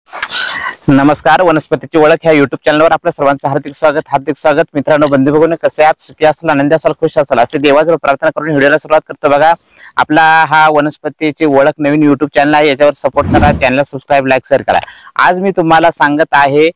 नमस्कार. वनस्पतीची ओळख ह्या युट्यूब चॅनलवर आपल्या सर्वांचं हार्दिक स्वागत. मित्रांनो, बंधू भगिनी, कसे आहात? सुखी असाल, आनंदी असाल, खुश असाल असे देवाजवळ प्रार्थना करून व्हिडिओला सुरुवात करतो. बघा, आपला हा वनस्पतीची ओळख नवीन युट्यूब चॅनल आहे. याच्यावर सपोर्ट करा, चॅनलला सबस्क्राईब, लाईक, शेअर करा. आज मी तुम्हाला सांगत आहे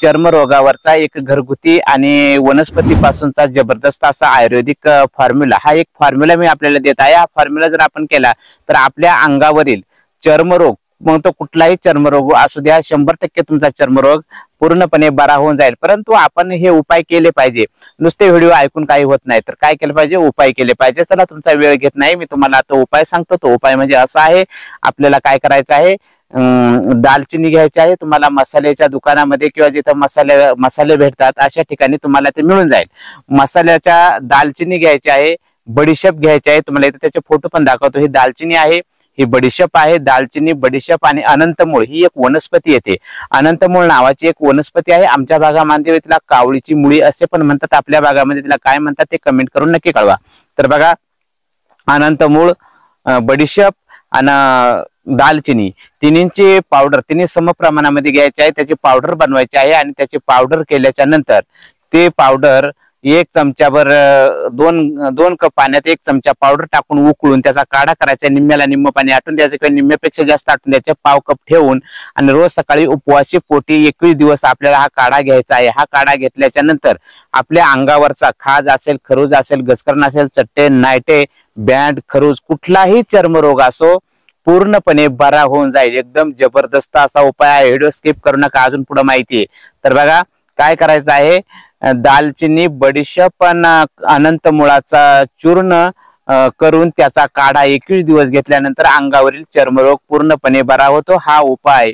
चर्मरोगावरचा एक घरगुती आणि वनस्पतीपासूनचा जबरदस्त असा आयुर्वेदिक फॉर्म्युला. हा एक फॉर्म्युला मी आपल्याला देत आहे. हा फॉर्म्युला जर आपण केला तर आपल्या अंगावरील चर्मरोग, मग तो कुठलाही चर्मरोग असू द्या, 100% तुमचा चर्मरोग पूर्णपणे बरा होऊन जाईल. परंतु आपण हे उपाय केले पाहिजे. नुसते व्हिडिओ ऐकून काही होत नाही, तर काय केलं पाहिजे? उपाय केले पाहिजे. चला, तुमचा वेळ घेत नाही, मी तुम्हाला तो उपाय सांगतो. तो उपाय म्हणजे असा आहे, आपल्याला काय करायचं आहे, दालचिनी घ्यायची आहे. तुम्हाला मसाल्याच्या दुकानामध्ये किंवा जिथं मसाले भेटतात अशा ठिकाणी तुम्हाला ते मिळून जाईल. मसाल्याच्या दालचिनी घ्यायची आहे, बडीशेप घ्यायची आहे. तुम्हाला इथे त्याचे फोटो पण दाखवतो. ही दालचिनी आहे, ही बडीशेप आहे. दालचिनी, बडीशेप आणि अनंतमूळ ही एक वनस्पती येते. अनंतमूळ नावाची एक वनस्पती आहे. आमच्या भागामध्ये तिला कावळीची मुळी असे पण म्हणतात. आपल्या भागामध्ये तिला काय म्हणतात ते कमेंट करून नक्की कळवा. तर बघा, अनंतमूळ, बडीशेप आणि दालचिनी तिन्हींची पावडर तिन्ही सम प्रमाणामध्ये घ्यायची आहे. त्याची पावडर बनवायची आहे आणि त्याची पावडर केल्याच्या नंतर ते पावडर एक चमच्याभर दोन कप पाण्यात एक चमचा पावडर टाकून उकळून त्याचा काढा करायचा. निम्म्याला निम्म पाणी आटून द्यायचं किंवा निम्म्यापेक्षा जास्त आटून द्यायचे. पाव कप ठेवून आणि रोज सकाळी उपवासी पोटी 21 दिवस आपल्याला हा काढा घ्यायचा आहे. हा काढा घेतल्याच्या नंतर आपल्या अंगावरचा खाज असेल, खरूज असेल, गचकरण असेल, चट्टे, नायटे, बँड, खरूज, कुठलाही चर्मरोग असो पूर्णपणे बरा होऊन जाईल. एकदम जबरदस्त असा उपाय आहे. व्हिडिओ स्किप करू नका, अजून पुढे माहिती आहे. तर बघा, काय करायचं आहे, दालचिनी, बडीशेप आणि अनंत मुळाचा चूर्ण करून त्याचा काढा 21 दिवस घेतल्यानंतर अंगावरील चर्मरोग पूर्णपणे बरा होतो. हा उपाय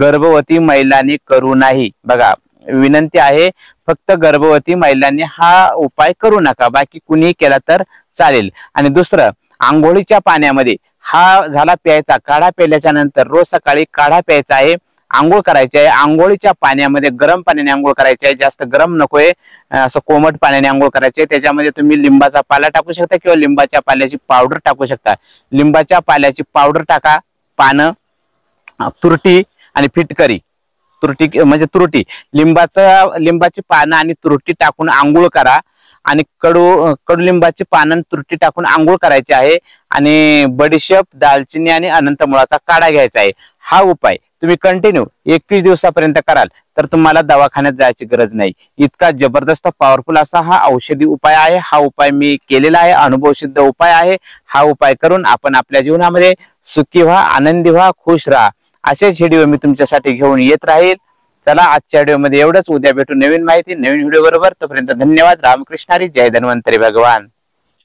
गर्भवती महिलांनी करू नाही. बघा, विनंती आहे, फक्त गर्भवती महिलांनी हा उपाय करू नका. बाकी कुणी केला तर चालेल. आणि दुसरं, आंघोळीच्या पाण्यामध्ये हा झाला प्यायचा. काढा प्यायल्याच्या नंतर रोज सकाळी काढा प्यायचा आहे, आंघोळ करायची आहे. आंघोळीच्या पाण्यामध्ये गरम पाण्याने आंघोळ करायची आहे, जास्त गरम नकोय, असं कोमट पाण्याने आंघोळ करायची आहे. त्याच्यामध्ये तुम्ही लिंबाचा पाला टाकू शकता किंवा लिंबाच्या पाल्याची पावडर टाकू शकता. लिंबाच्या पाल्याची पावडर टाका, पानं, तुरटी आणि फिटकरी. तुरटी म्हणजे तुरटी, लिंबाची पानं आणि तुरटी टाकून आंघोळ करा. आणि कडुलिंबाची पानं, तुरटी टाकून आंघोळ करायची आहे. आणि बडीशेप, दालचिनी आणि अनंत मुळाचा काढा घ्यायचा आहे. हा उपाय तुम्ही कंटिन्यू 21 दिवसापर्यंत कराल तर तुम्हाला दवाखान्यात जायची गरज नाही. इतका जबरदस्त पॉवरफुल असा हा औषधी उपाय आहे. हा उपाय मी केलेला आहे, अनुभवसिद्ध उपाय आहे. हा उपाय करून आपण आपल्या जीवनामध्ये सुखी व्हा, आनंदी व्हा, खुश राहा. असेच व्हिडिओ मी तुमच्यासाठी घेऊन येत राहील. चला, आजच्या व्हिडिओमध्ये एवढंच. उद्या भेटू नवीन माहिती, नवीन व्हिडिओ बरोबर. तोपर्यंत धन्यवाद. रामकृष्ण हरी. जय धन्वंतरी भगवान.